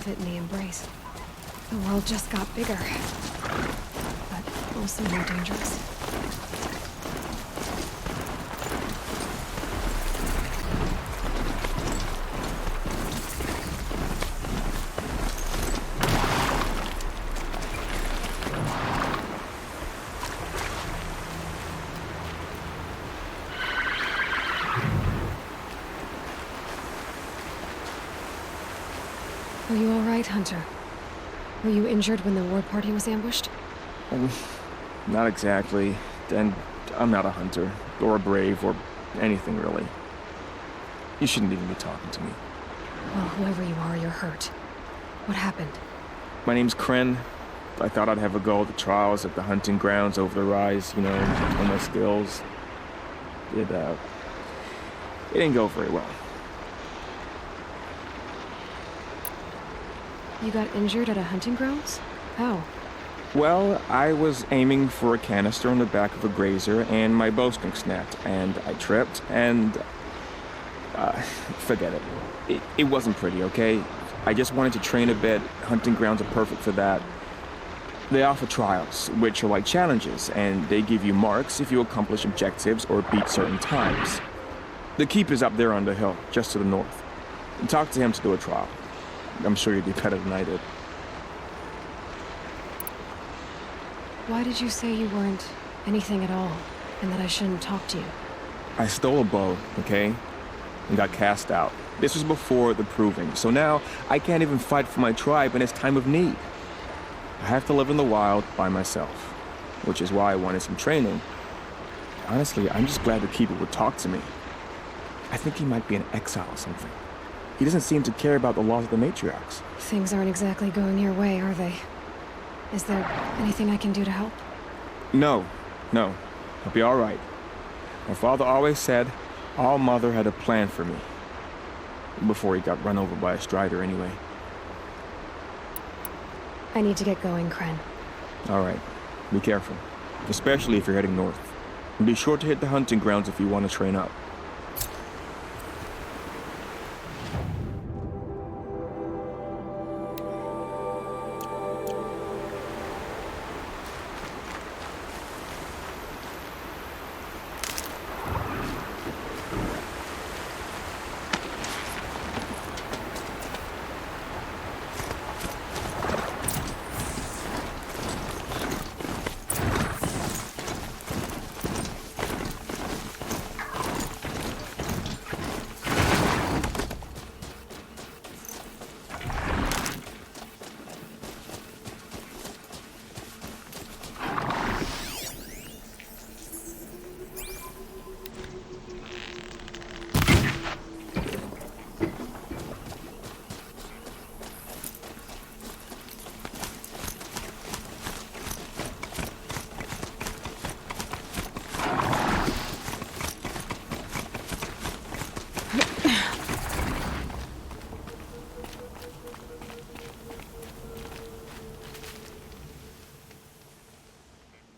fit in the embrace. The world just got bigger, but also more dangerous. Are you all right, Hunter? Were you injured when the war party was ambushed? Not exactly. And I'm not a hunter, or a brave, or anything really. You shouldn't even be talking to me. Well, whoever you are, you're hurt. What happened? My name's Kren. I thought I'd have a go at the trials at the hunting grounds over the rise, you know, on my skills. It didn't go very well. You got injured at a hunting grounds? How? Well, I was aiming for a canister on the back of a grazer, and my bowstring snapped, and I tripped, and... forget it. It wasn't pretty, okay? I just wanted to train a bit. Hunting grounds are perfect for that. They offer trials, which are like challenges, and they give you marks if you accomplish objectives or beat certain times. The Keeper's up there on the hill, just to the north. Talk to him to do a trial. I'm sure you'd do better than I did. Why did you say you weren't anything at all, and that I shouldn't talk to you? I stole a bow, okay? And got cast out. This was before the proving, so now I can't even fight for my tribe in its time of need. I have to live in the wild by myself, which is why I wanted some training. Honestly, I'm just glad the Keeper would talk to me. I think he might be in exile or something. He doesn't seem to care about the laws of the matriarchs. Things aren't exactly going your way, are they? Is there anything I can do to help? No. I'll be all right. My father always said All Mother had a plan for me. Before he got run over by a strider, anyway. I need to get going, Kren. All right. Be careful. Especially if you're heading north. And be sure to hit the hunting grounds if you want to train up.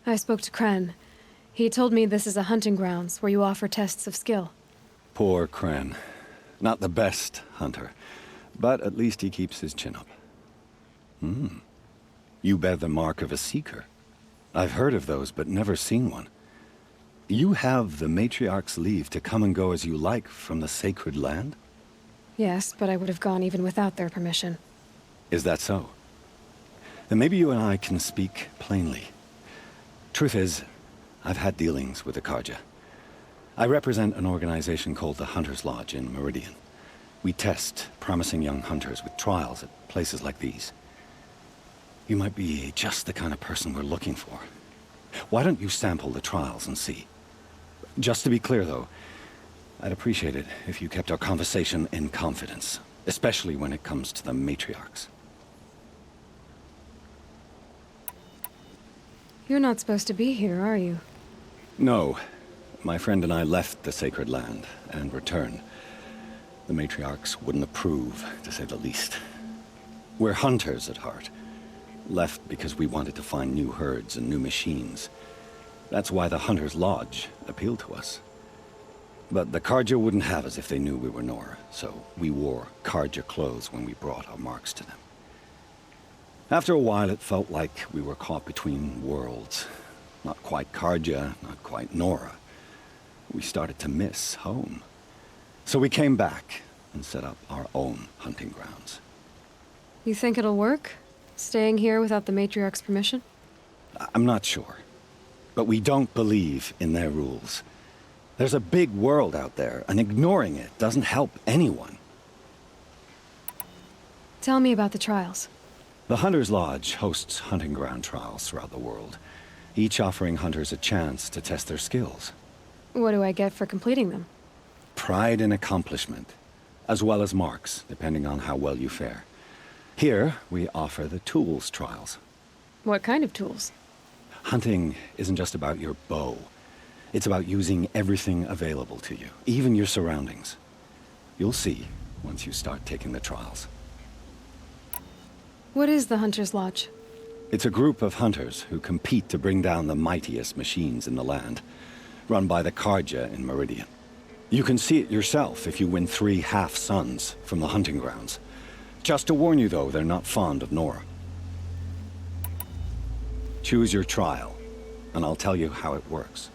I spoke to Kren. He told me this is a hunting grounds where you offer tests of skill. Poor Kren. Not the best hunter, but at least he keeps his chin up. You bear the mark of a seeker. I've heard of those, but never seen one. You have the matriarch's leave to come and go as you like from the sacred land? Yes, but I would have gone even without their permission. Is that so? Then maybe you and I can speak plainly. Truth is, I've had dealings with the Carja. I represent an organization called the Hunter's Lodge in Meridian. We test promising young hunters with trials at places like these. You might be just the kind of person we're looking for. Why don't you sample the trials and see? Just to be clear, though, I'd appreciate it if you kept our conversation in confidence, especially when it comes to the matriarchs. You're not supposed to be here, are you? No. My friend and I left the sacred land and returned. The matriarchs wouldn't approve, to say the least. We're hunters at heart. Left because we wanted to find new herds and new machines. That's why the Hunter's Lodge appealed to us. But the Carja wouldn't have us if they knew we were Nora, so we wore Carja clothes when we brought our marks to them. After a while, it felt like we were caught between worlds. Not quite Carja, not quite Nora. We started to miss home. So we came back and set up our own hunting grounds. You think it'll work? Staying here without the matriarch's permission? I'm not sure. But we don't believe in their rules. There's a big world out there, and ignoring it doesn't help anyone. Tell me about the trials. The Hunter's Lodge hosts hunting ground trials throughout the world, each offering hunters a chance to test their skills. What do I get for completing them? Pride in accomplishment, as well as marks, depending on how well you fare. Here, we offer the tools trials. What kind of tools? Hunting isn't just about your bow. It's about using everything available to you, even your surroundings. You'll see once you start taking the trials. What is the Hunter's Lodge? It's a group of hunters who compete to bring down the mightiest machines in the land, run by the Carja in Meridian. You can see it yourself if you win 3 half-suns from the hunting grounds. Just to warn you, though, they're not fond of Nora. Choose your trial, and I'll tell you how it works.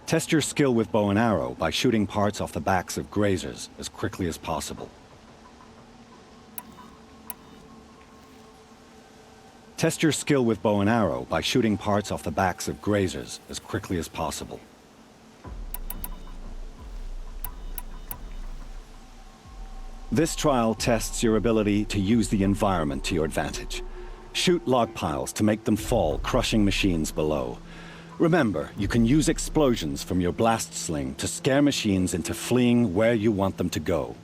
Test your skill with bow and arrow by shooting parts off the backs of grazers as quickly as possible. Test your skill with bow and arrow by shooting parts off the backs of grazers as quickly as possible. This trial tests your ability to use the environment to your advantage. Shoot log piles to make them fall, crushing machines below. Remember, you can use explosions from your blast sling to scare machines into fleeing where you want them to go.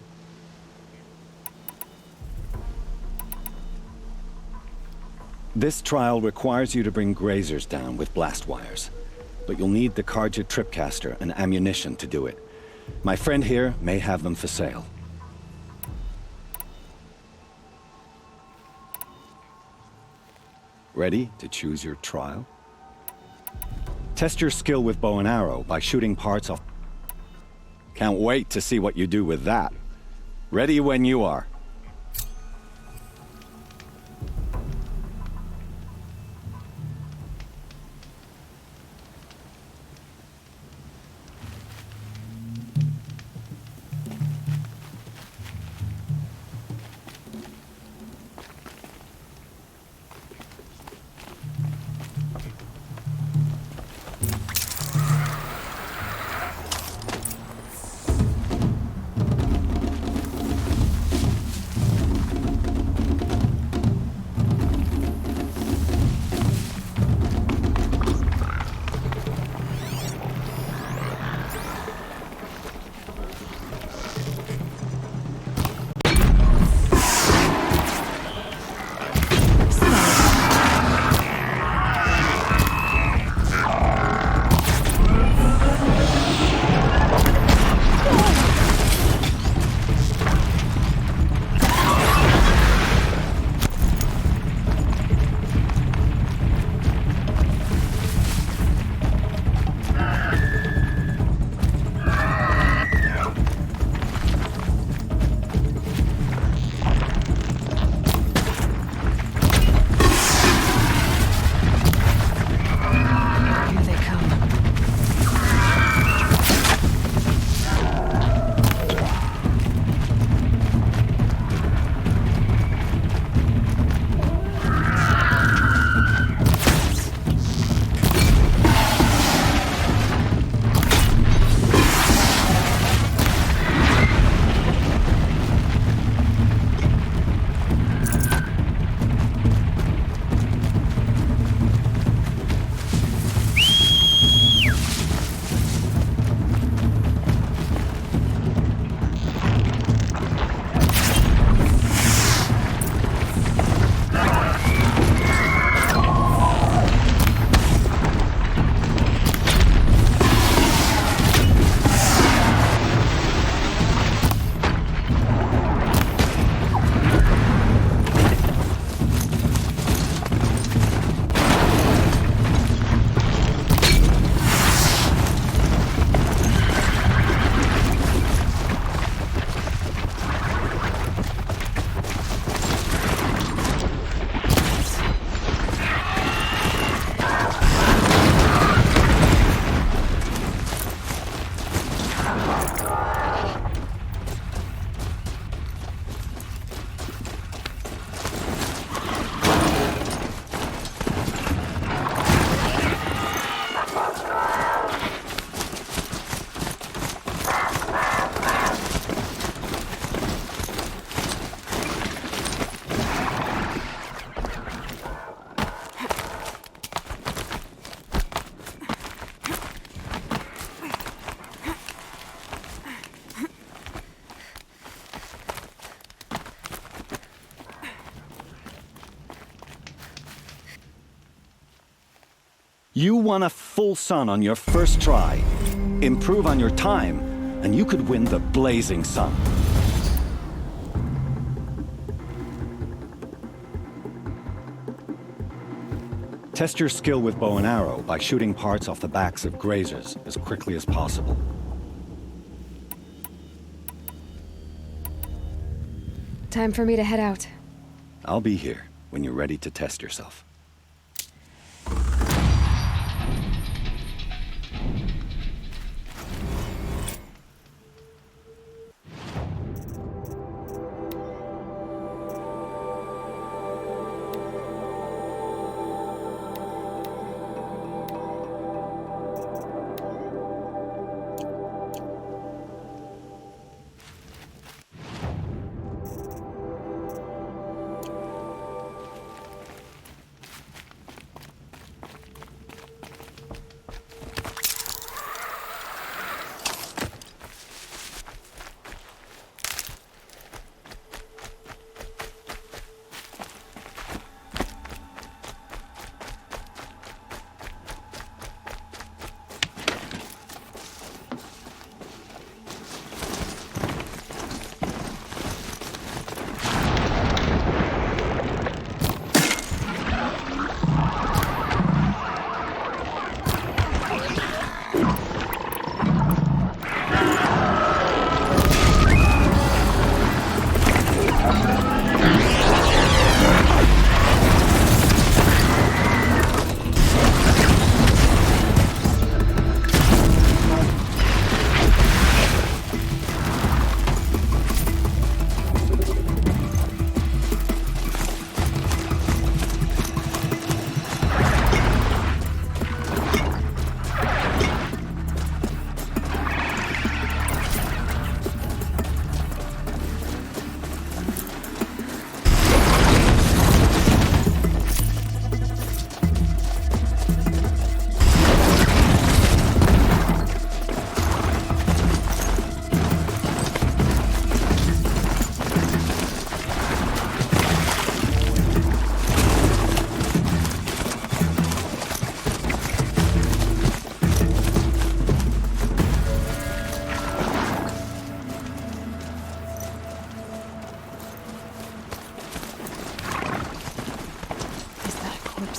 This trial requires you to bring grazers down with blast wires, but you'll need the Carja Tripcaster and ammunition to do it. My friend here may have them for sale. Ready to choose your trial? Test your skill with bow and arrow by shooting parts off. Can't wait to see what you do with that. Ready when you are. You won a full sun on your first try. Improve on your time, and you could win the blazing sun. Test your skill with bow and arrow by shooting parts off the backs of grazers as quickly as possible. Time for me to head out. I'll be here when you're ready to test yourself.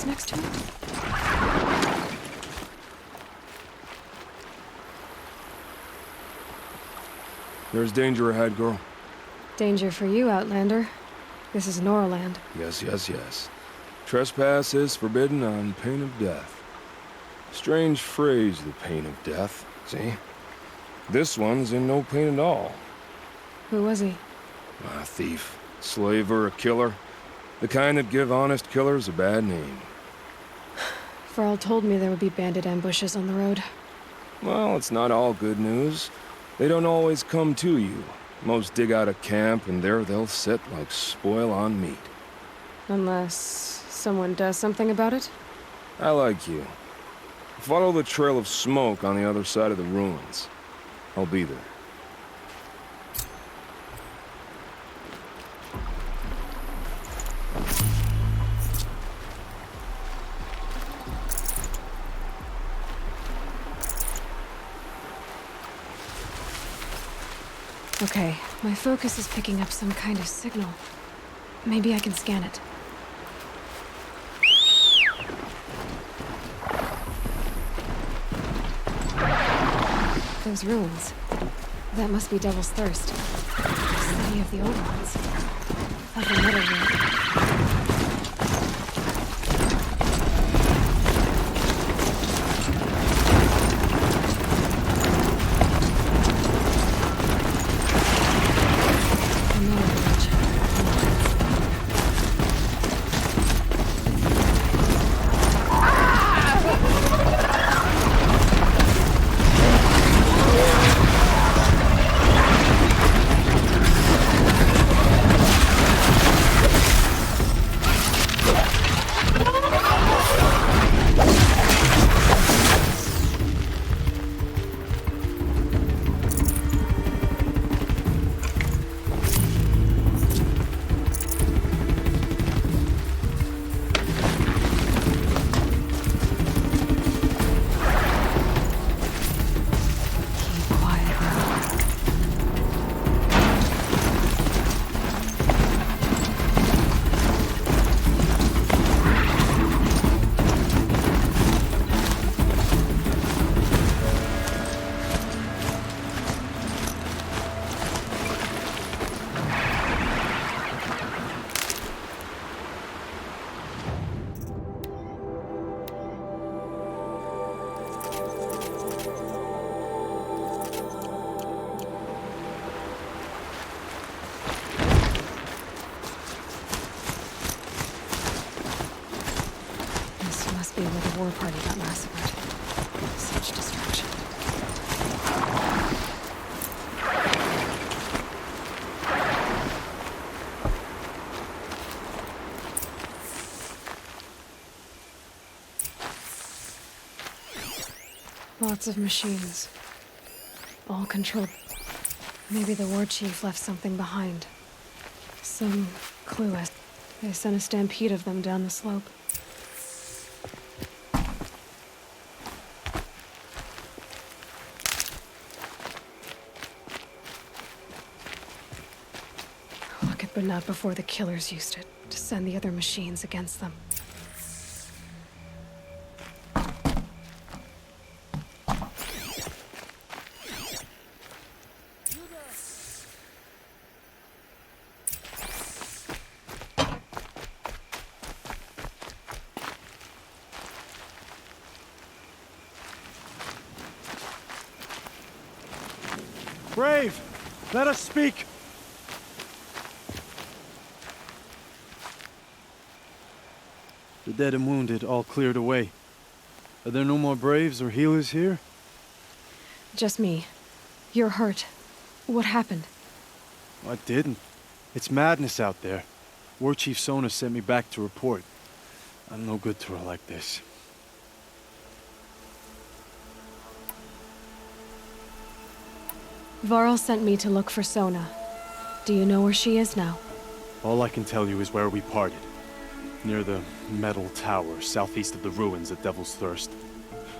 Next to it? There's danger ahead, girl. Danger for you, Outlander. This is Norland. Yes. Trespass is forbidden on pain of death. Strange phrase, the pain of death, see? This one's in no pain at all. Who was he? A thief, slaver, a killer. The kind that give honest killers a bad name. Farrell told me there would be bandit ambushes on the road. Well, it's not all good news. They don't always come to you. Most dig out a camp, and there they'll sit like spoil on meat. Unless someone does something about it? I like you. Follow the trail of smoke on the other side of the ruins. I'll be there. Okay, my focus is picking up some kind of signal. Maybe I can scan it. Those ruins. That must be Devil's Thirst. The city of the old ones. Like a metal world. war party got massacred. Such distraction. Lots of machines. All controlled. Maybe the war chief left something behind. Some clue as they sent a stampede of them down the slope. Look it, but not before the killers used it to send the other machines against them. Brave! Let us speak! The dead and wounded all cleared away. Are there no more Braves or healers here? Just me. You're hurt. What happened? I didn't. It's madness out there. War Chief Sona sent me back to report. I'm no good to her like this. Varl sent me to look for Sona. Do you know where she is now? All I can tell you is where we parted. Near the metal tower, southeast of the ruins at Devil's Thirst.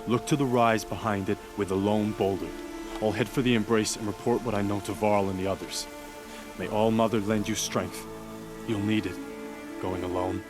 Look to the rise behind it with a lone boulder. I'll head for the embrace and report what I know to Varl and the others. May All Mother lend you strength. You'll need it, going alone.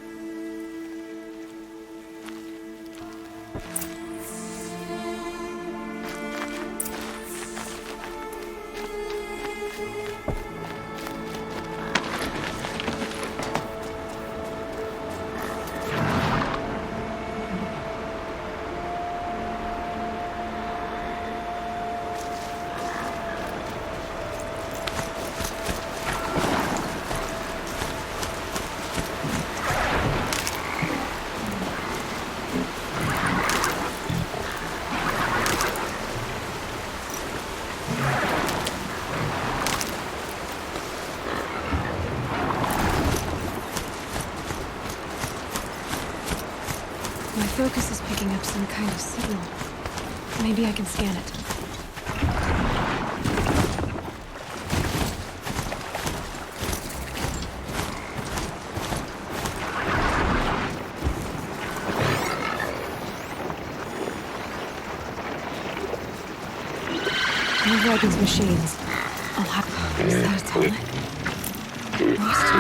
My focus is picking up some kind of signal. Maybe I can scan it. I'll read these machines. I'll have... Is that atomic? Must be.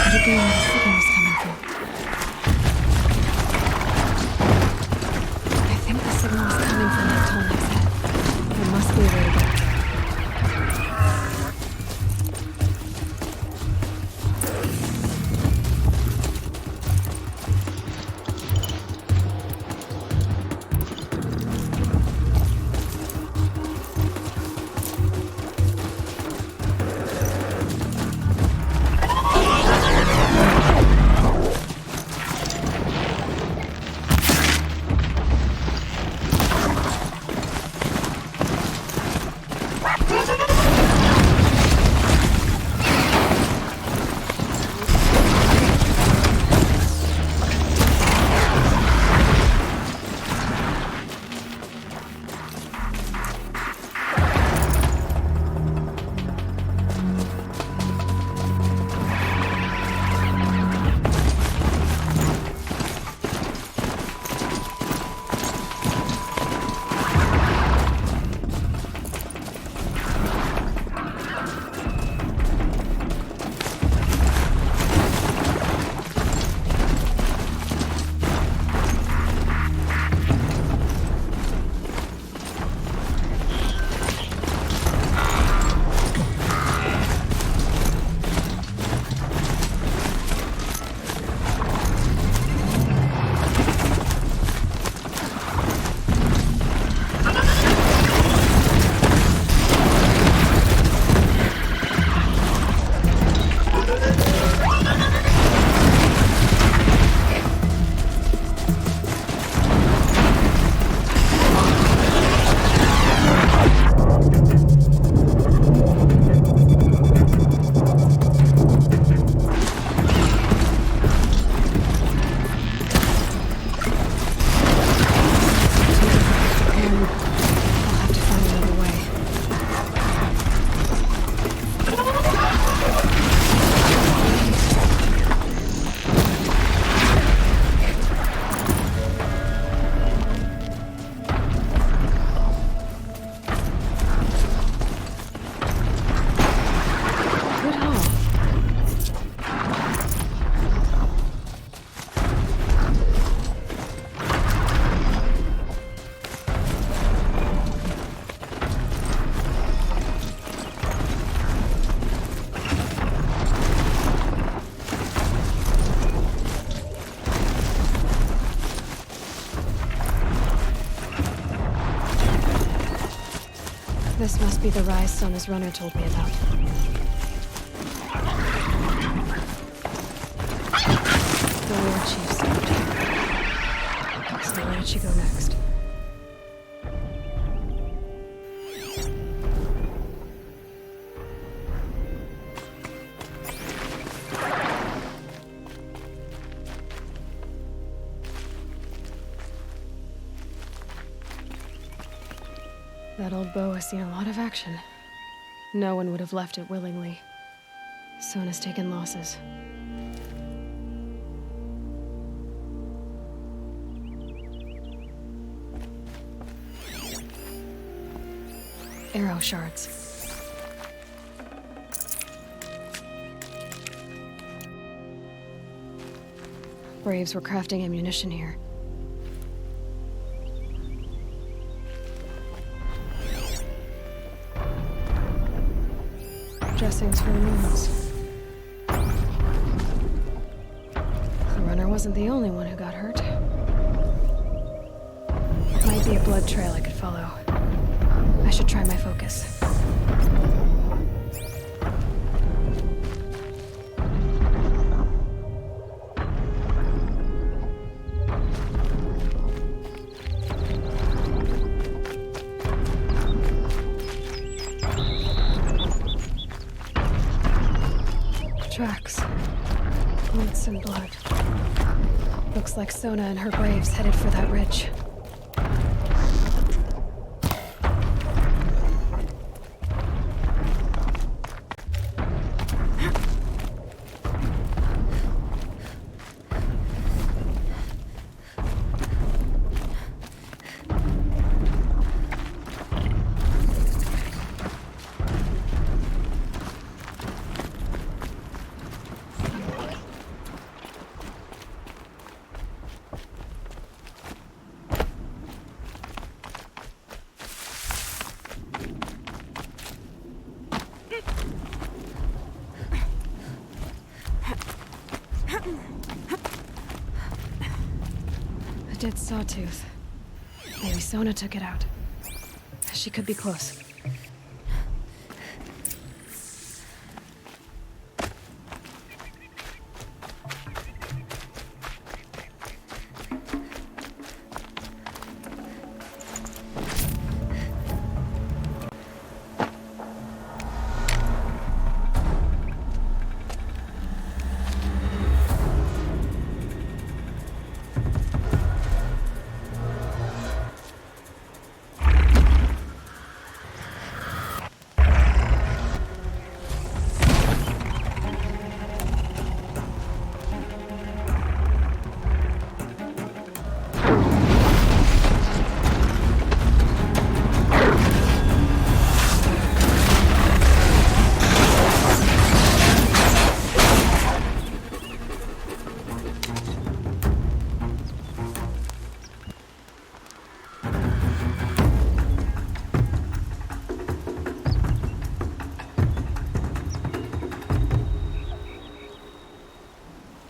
Could it be where the signal is coming from? I think the signal is coming from that Tolnek's head. There must be a way to get there. This must be the rise Sona's runner told me about. The War Chief stopped here. So where did she go next? That old bow has seen a lot of action. No one would have left it willingly. Sona's taken losses. Arrow shards. Braves were crafting ammunition here. Dressings for wounds. The runner wasn't the only one who got hurt. Might be a blood trail I could follow. I should try my focus. Tracks. Boots and blood. Looks like Sona and her braves headed for that ridge. A dead sawtooth. Maybe Sona took it out. She could be close.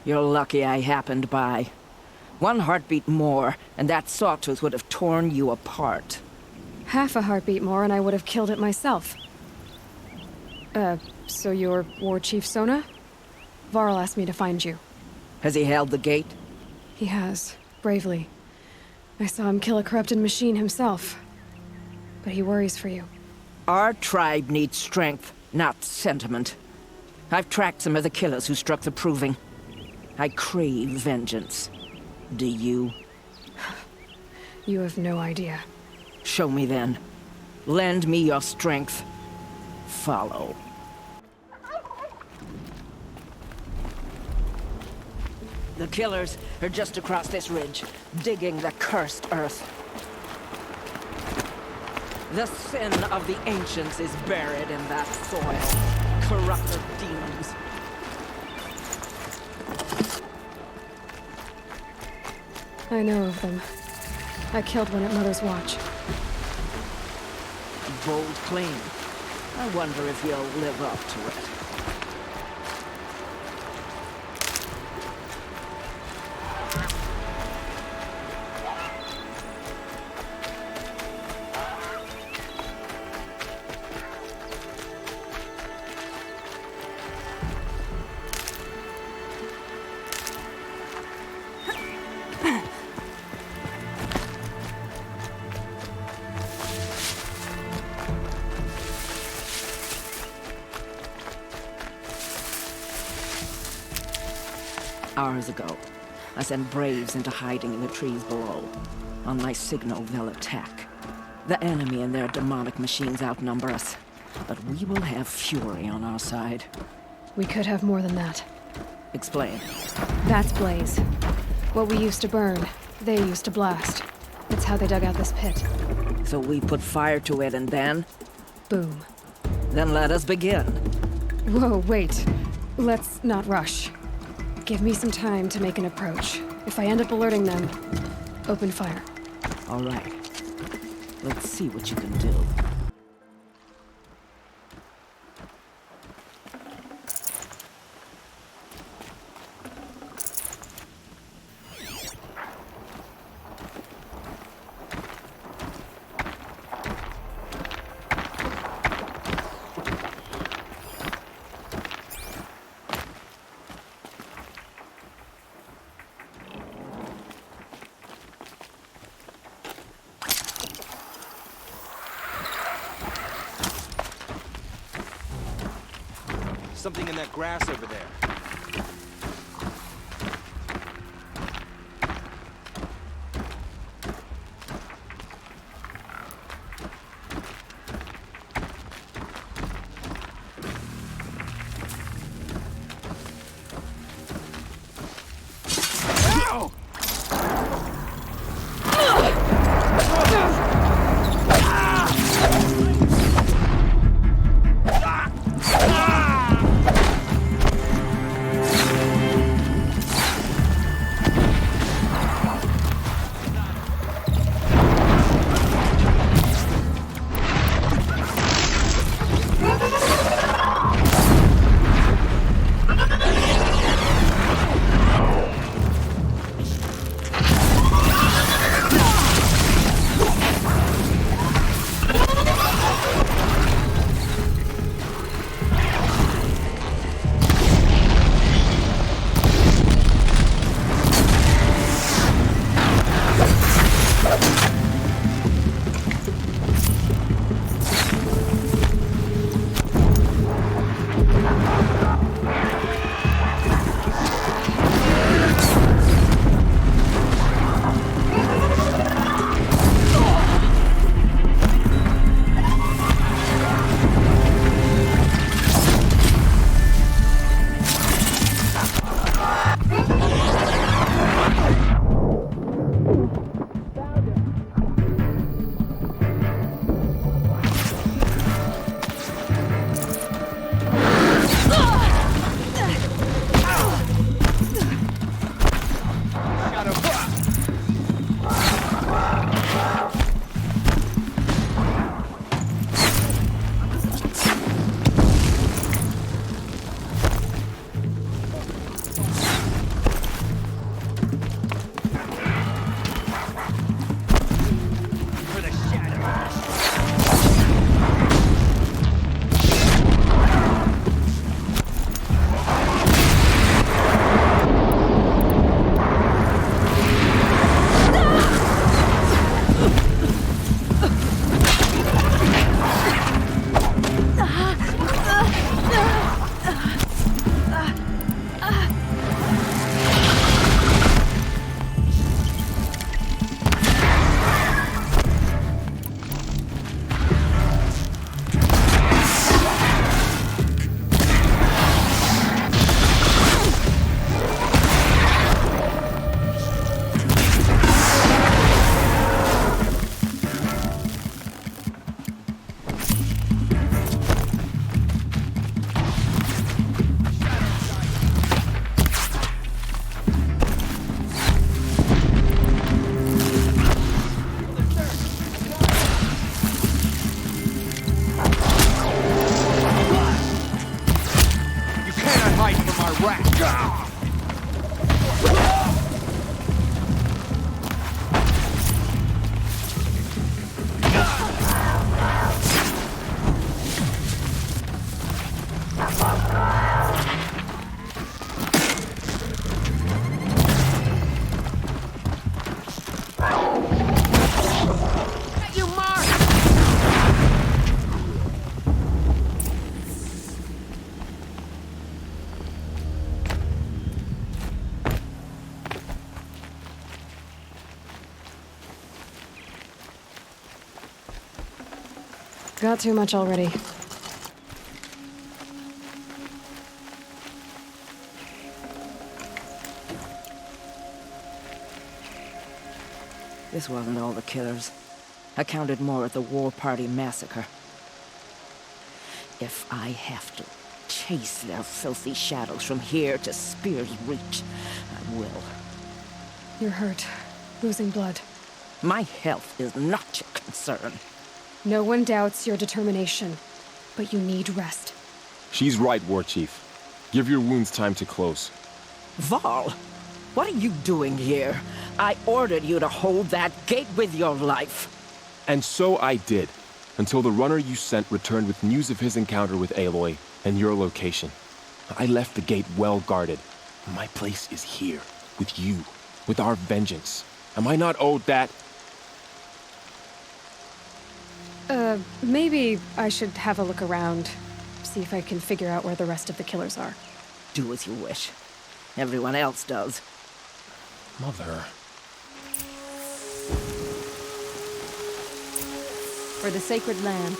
You're lucky I happened by. One heartbeat more, and that sawtooth would have torn you apart. Half a heartbeat more and I would have killed it myself. So you're War Chief Sona? Varl asked me to find you. Has he held the gate? He has, bravely. I saw him kill a corrupted machine himself. But he worries for you. Our tribe needs strength, not sentiment. I've tracked some of the killers who struck the Proving. I crave vengeance. Do you? You have no idea. Show me then. Lend me your strength. Follow. The killers are just across this ridge, digging the cursed earth. The sin of the ancients is buried in that soil. Corrupted demons. I know of them. I killed one at Mother's Watch. Bold claim. I wonder if you'll live up to it. Hours ago, I sent Braves into hiding in the trees below. On my signal, they'll attack. The enemy and their demonic machines outnumber us, but we will have fury on our side. We could have more than that. Explain. That's Blaze. What we used to burn, they used to blast. It's how they dug out this pit. So we put fire to it and then? Boom. Then let us begin. Whoa, wait. Let's not rush. Give me some time to make an approach. If I end up alerting them, open fire. All right. Let's see what you can do. Something in that grass over there. Got too much already. This wasn't all the killers. I counted more at the War Party massacre. If I have to chase their filthy shadows from here to Spear's Reach, I will. You're hurt. Losing blood. My health is not your concern. No one doubts your determination, but you need rest. She's right, War Chief. Give your wounds time to close. Val, what are you doing here? I ordered you to hold that gate with your life. And so I did, until the runner you sent returned with news of his encounter with Aloy and your location. I left the gate well guarded. My place is here, with you, with our vengeance. Am I not owed that? Maybe I should have a look around. See if I can figure out where the rest of the killers are. Do as you wish. Everyone else does. Mother... For the sacred land.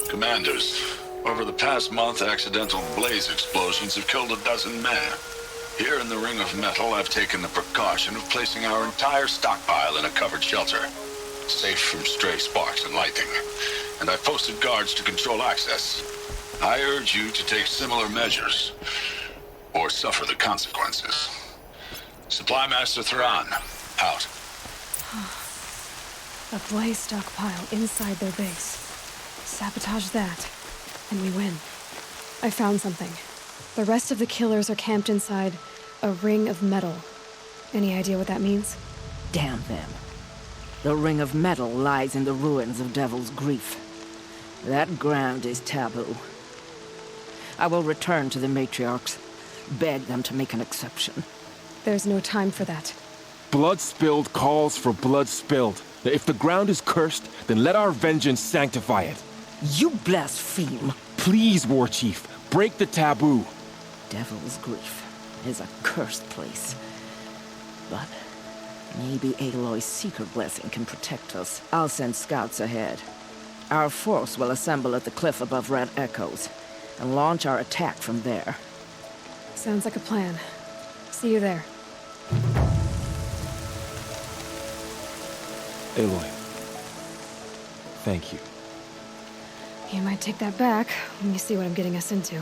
Commanders, over the past month, accidental blaze explosions have killed 12 men. Here in the Ring of Metal, I've taken the precaution of placing our entire stockpile in a covered shelter, safe from stray sparks and lightning. And I've posted guards to control access. I urge you to take similar measures, or suffer the consequences. Supply Master Thran, out. A blaze stockpile inside their base. Sabotage that, and we win. I found something. The rest of the killers are camped inside a ring of metal. Any idea what that means? Damn them. The Ring of Metal lies in the ruins of Devil's Grief. That ground is taboo. I will return to the matriarchs, beg them to make an exception. There's no time for that. Blood spilled calls for blood spilled. If the ground is cursed, then let our vengeance sanctify it. You blaspheme! Please, War Chief, break the taboo. Devil's Grief is a cursed place. But maybe Aloy's secret blessing can protect us. I'll send scouts ahead. Our force will assemble at the cliff above Red Echoes, and launch our attack from there. Sounds like a plan. See you there. Aloy, thank you. You might take that back when you see what I'm getting us into.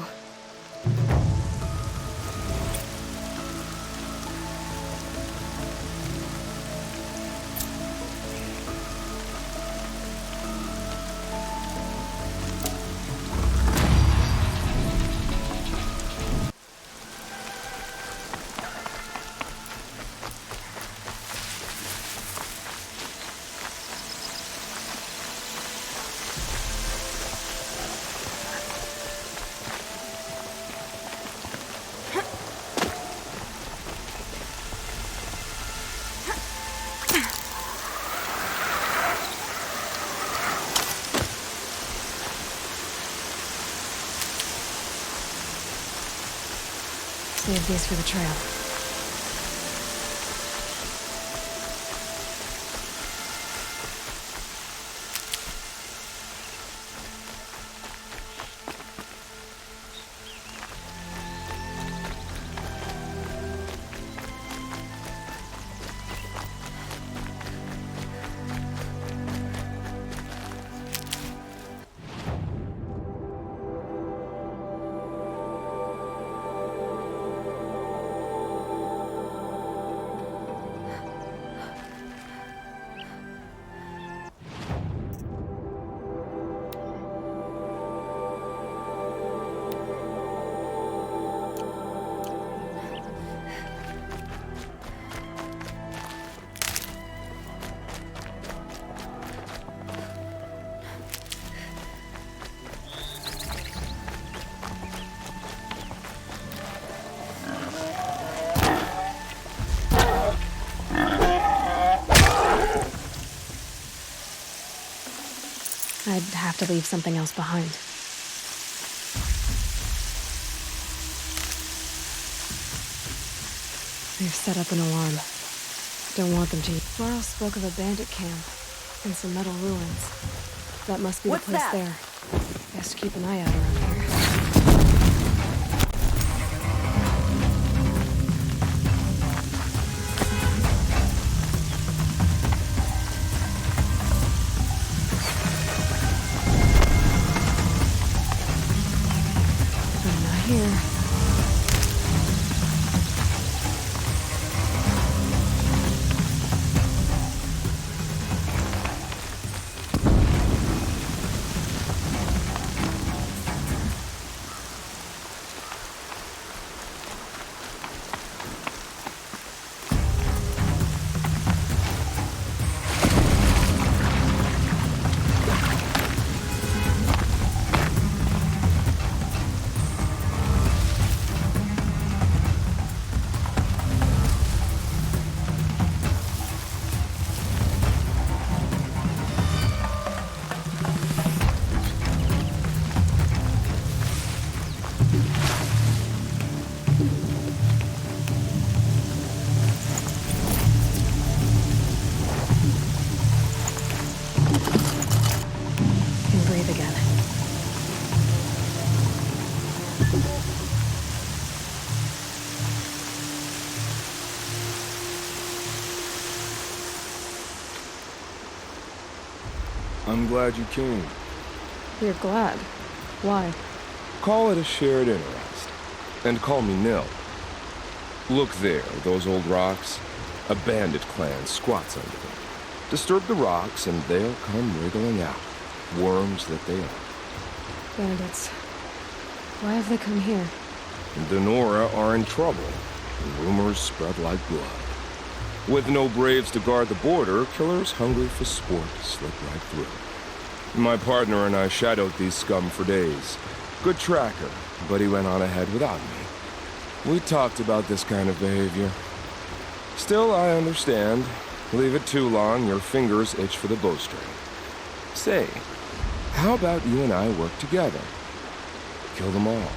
Save these for the trail. I'd have to leave something else behind. They've set up an alarm. Don't want them to. Varl spoke of a bandit camp and some metal ruins. That must be the place there. Best keep an eye out around here. I'm not here. I'm glad you came. You're glad. Why? Call it a shared interest. And call me Nil. Look there, those old rocks. A bandit clan squats under them. Disturb the rocks and they'll come wriggling out. Worms that they are. Bandits. Why have they come here? Denora are in trouble. And rumors spread like blood. With no braves to guard the border, killers hungry for sport slip right through. My partner and I shadowed these scum for days. Good tracker, but he went on ahead without me. We talked about this kind of behavior. Still, I understand. Leave it too long, your fingers itch for the bowstring. Say, how about you and I work together? Kill them all.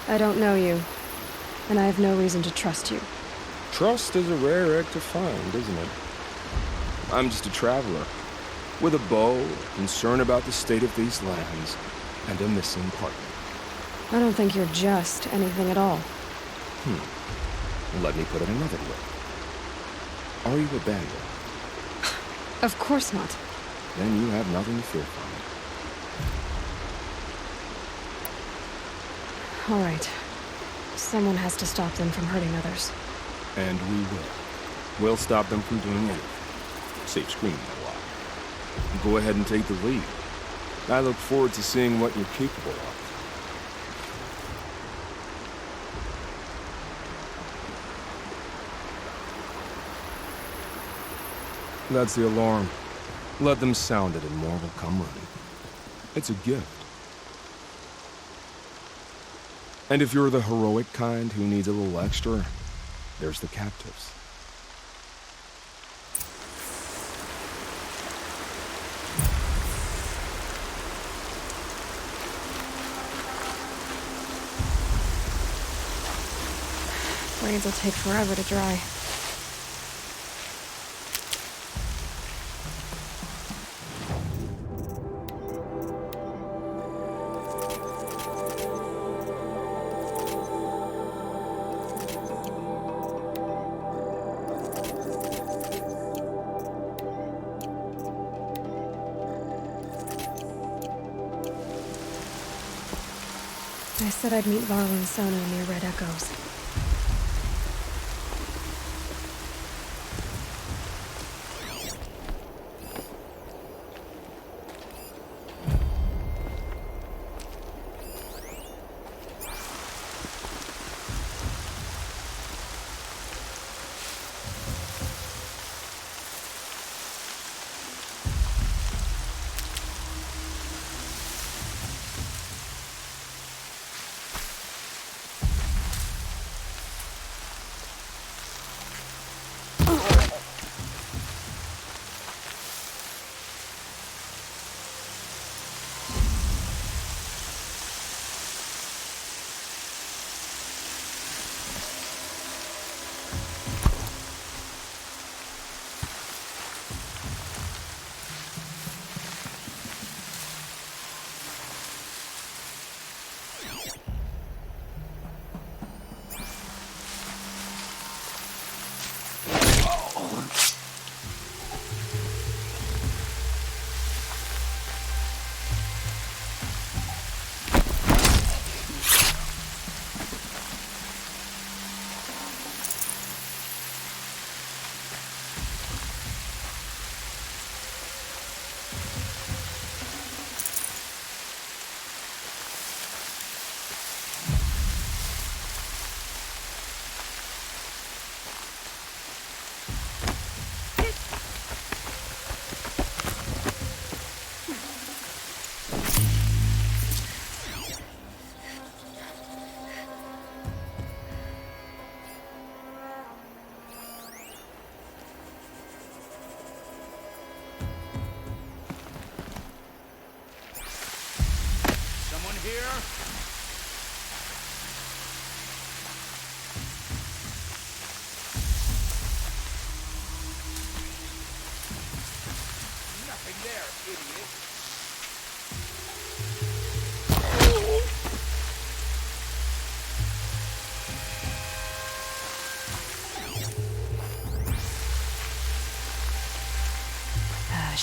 I don't know you, and I have no reason to trust you. Trust is a rare egg to find, isn't it? I'm just a traveler, with a bow, concern about the state of these lands, and a missing partner. I don't think you're just anything at all. Let me put it another way. Are you a bandit? Of course not. Then you have nothing to fear from me. All right. Someone has to stop them from hurting others. And we will. We'll stop them from doing anything. Save screaming a lot. Go ahead and take the lead. I look forward to seeing what you're capable of. That's the alarm. Let them sound it and more will come running. It's a gift. And if you're the heroic kind who needs a little extra, there's the captives. Blades will take forever to dry. I said I'd meet Varl and Sona near Red Echoes.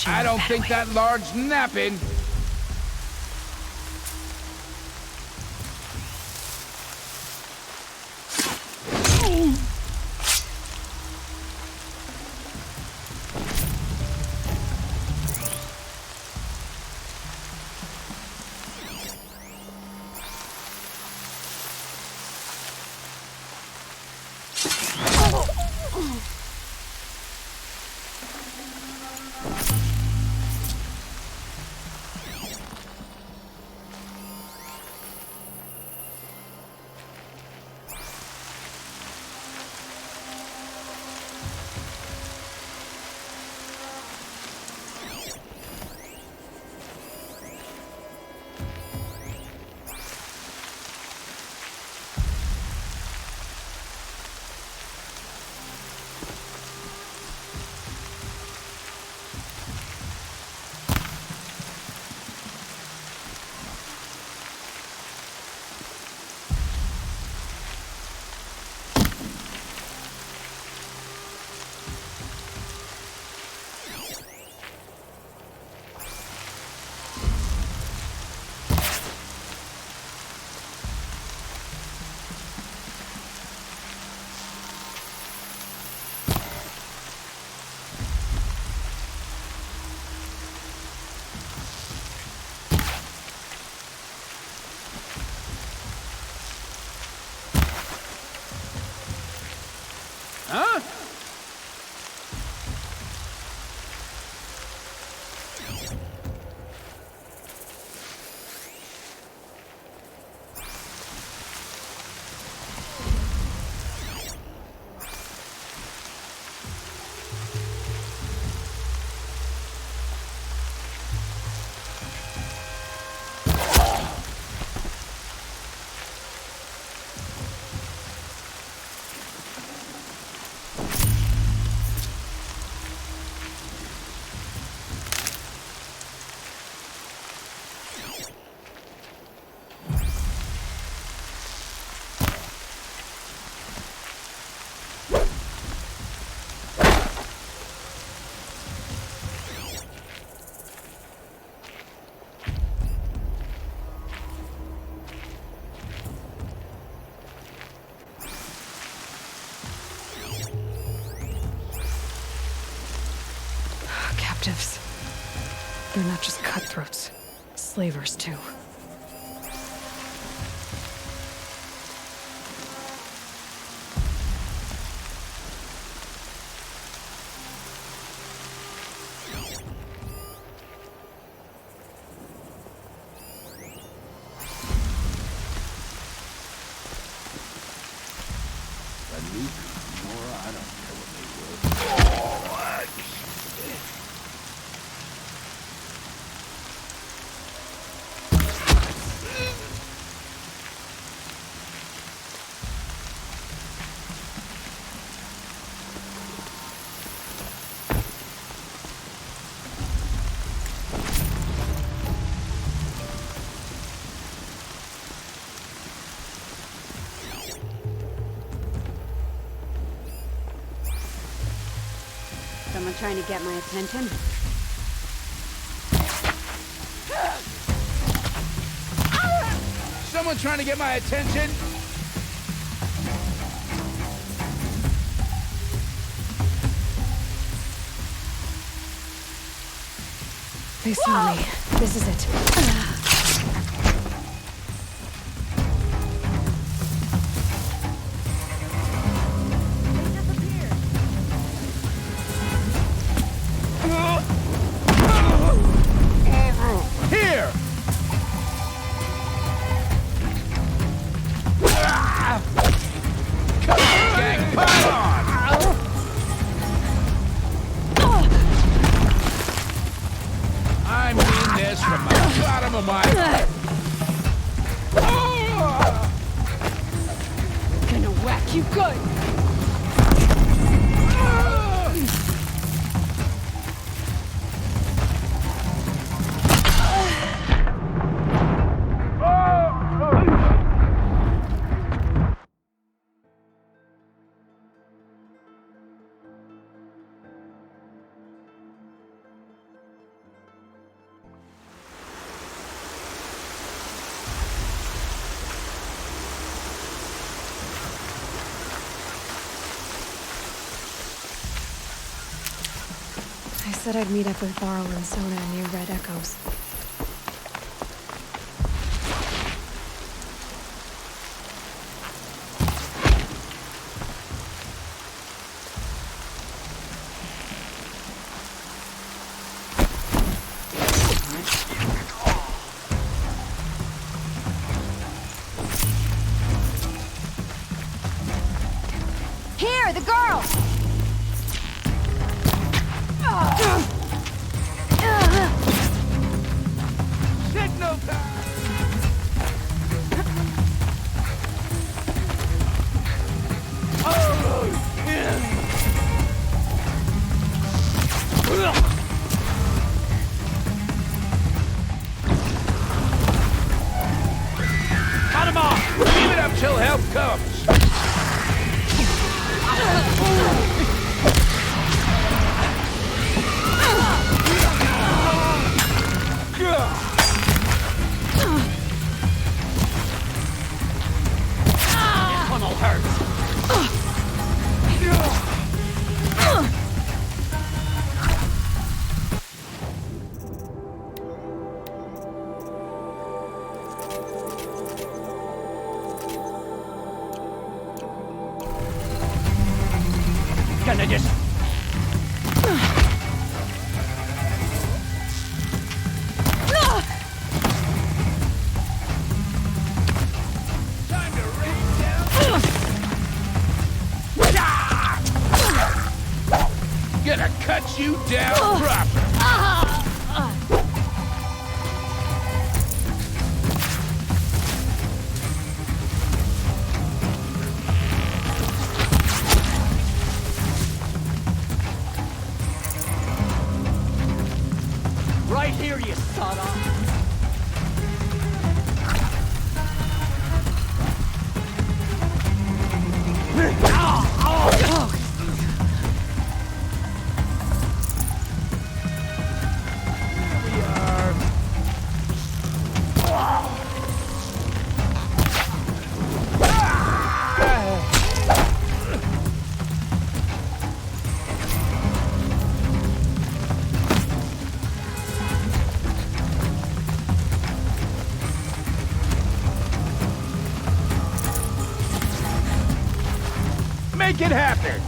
I don't think that large's napping. Huh? Captives. They're not just cutthroats. Slavers, too. Someone trying to get my attention? Someone trying to get my attention? They saw me. This is it. Here! Come on, gang, pile on! I mean this from the bottom of my heart. Gonna whack you good! I said I'd meet up with Varl and Sona near Red Echoes. Here, the girl! Signal time! Cut him off! Leave it up till help comes! Gonna just... Time to rain down. Gonna cut you down proper. Right here, you sawed-off. Make it happen!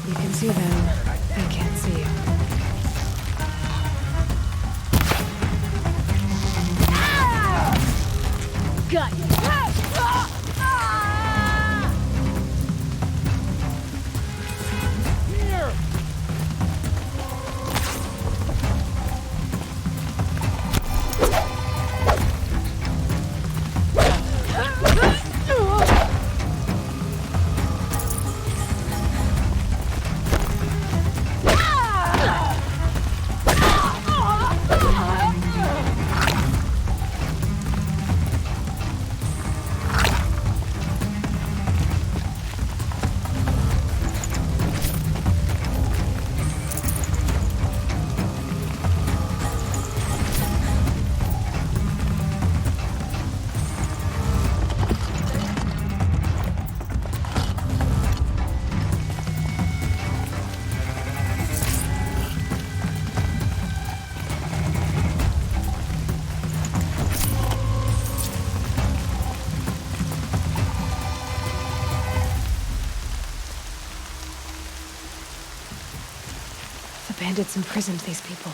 You can see them. They can't see you. Got you! Here! The bandits imprisoned these people.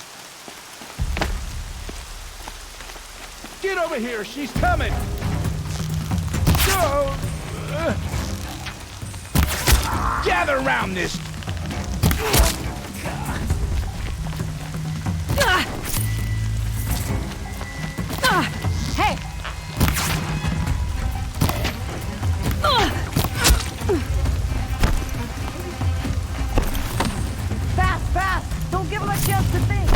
Get over here, she's coming! Go! Gather around this! Hey! Fast, fast! Don't give him a chance to think!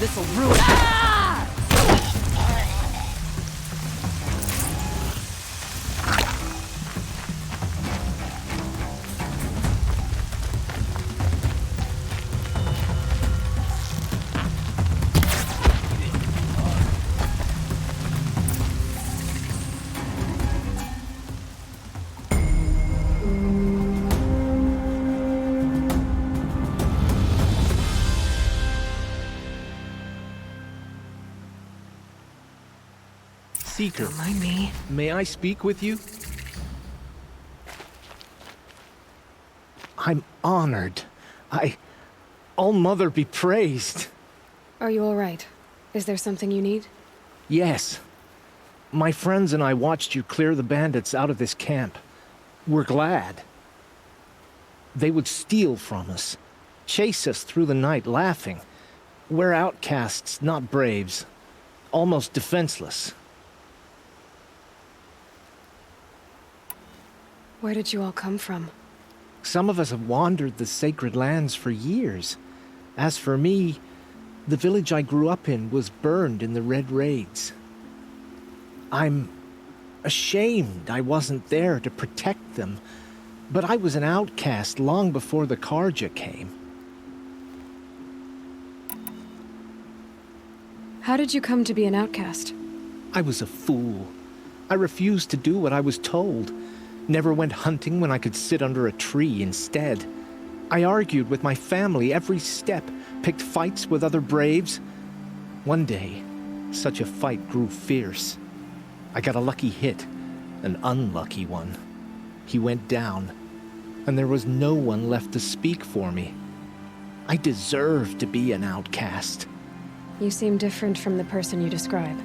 This'll ruin it. Seeker. Don't mind me. May I speak with you? I'm honored. All-Mother be praised. Are you all right? Is there something you need? Yes. My friends and I watched you clear the bandits out of this camp. We're glad. They would steal from us, chase us through the night laughing. We're outcasts, not braves. Almost defenseless. Where did you all come from? Some of us have wandered the sacred lands for years. As for me, the village I grew up in was burned in the Red Raids. I'm ashamed I wasn't there to protect them, but I was an outcast long before the Karja came. How did you come to be an outcast? I was a fool. I refused to do what I was told. Never went hunting when I could sit under a tree instead. I argued with my family every step, picked fights with other braves. One day, such a fight grew fierce. I got a lucky hit, an unlucky one. He went down, and there was no one left to speak for me. I deserved to be an outcast. You seem different from the person you describe.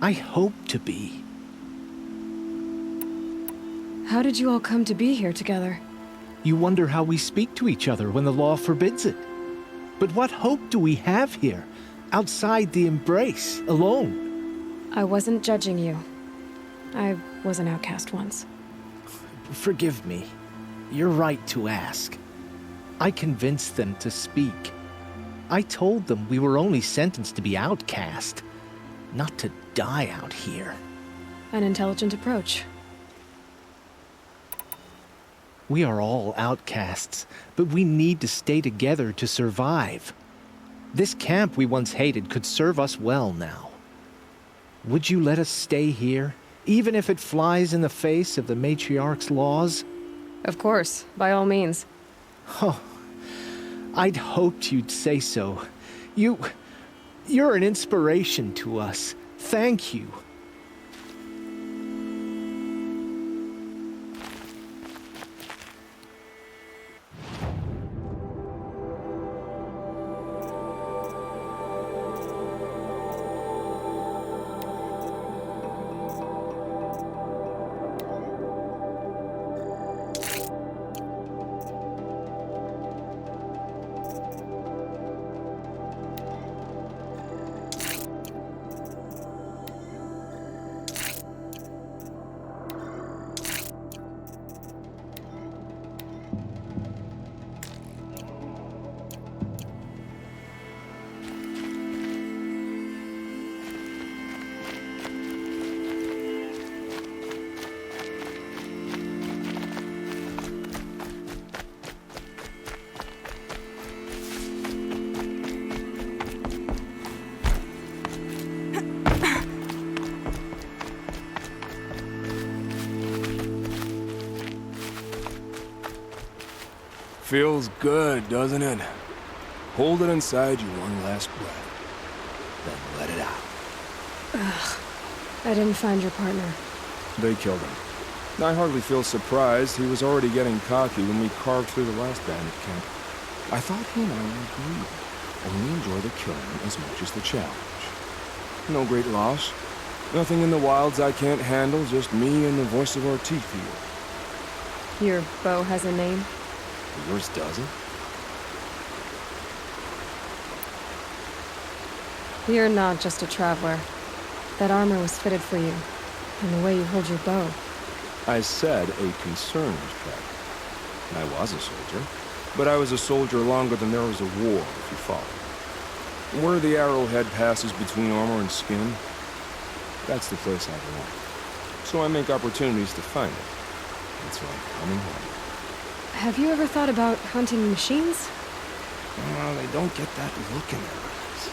I hope to be. How did you all come to be here together? You wonder how we speak to each other when the law forbids it. But what hope do we have here, outside the embrace, alone? I wasn't judging you. I was an outcast once. Forgive me. You're right to ask. I convinced them to speak. I told them we were only sentenced to be outcast, not to die out here. An intelligent approach. We are all outcasts, but we need to stay together to survive. This camp we once hated could serve us well now. Would you let us stay here, even if it flies in the face of the matriarch's laws? Of course, by all means. Oh, I'd hoped you'd say so. You're an inspiration to us. Thank you. Feels good, doesn't it? Hold it inside you one last breath, then let it out. Ugh. I didn't find your partner. They killed him. I hardly feel surprised. He was already getting cocky when we carved through the last bandit camp. I thought he and I would agree. Only enjoy the killing as much as the challenge. No great loss. Nothing in the wilds I can't handle, just me and the voice of our teeth here. Your bow has a name? Yours doesn't? You're not just a traveler. That armor was fitted for you, and the way you hold your bow. I said a concerned traveler. I was a soldier, but I was a soldier longer than there was a war, if you follow. Where the arrowhead passes between armor and skin, that's the place I belong. So I make opportunities to find it. It's like coming home. Have you ever thought about hunting machines? Well, they don't get that look in their eyes.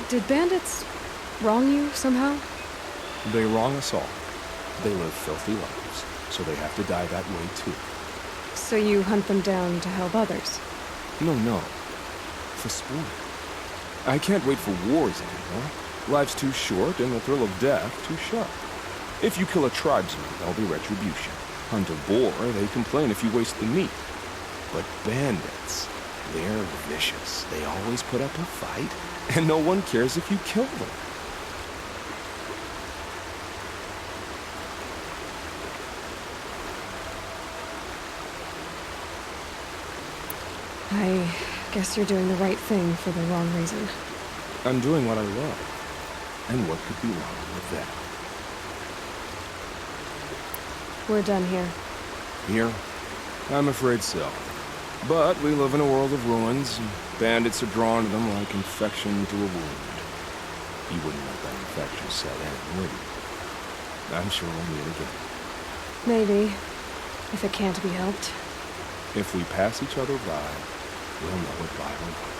Did bandits wrong you somehow? They wrong us all. They live filthy lives, so they have to die that way too. So you hunt them down to help others? No. For sport. I can't wait for wars anymore. Life's too short and the thrill of death too sharp. If you kill a tribesman, there'll be retribution. Hunt a boar, they complain if you waste the meat. But bandits, they're vicious. They always put up a fight, and no one cares if you kill them. I guess you're doing the right thing for the wrong reason. I'm doing what I love. And what could be wrong with that? We're done here. Here? I'm afraid so. But we live in a world of ruins, and bandits are drawn to them like infection to a wound. You wouldn't let that infection set in, would you? I'm sure we'll meet again. Maybe. If it can't be helped. If we pass each other by, we'll know it by the way.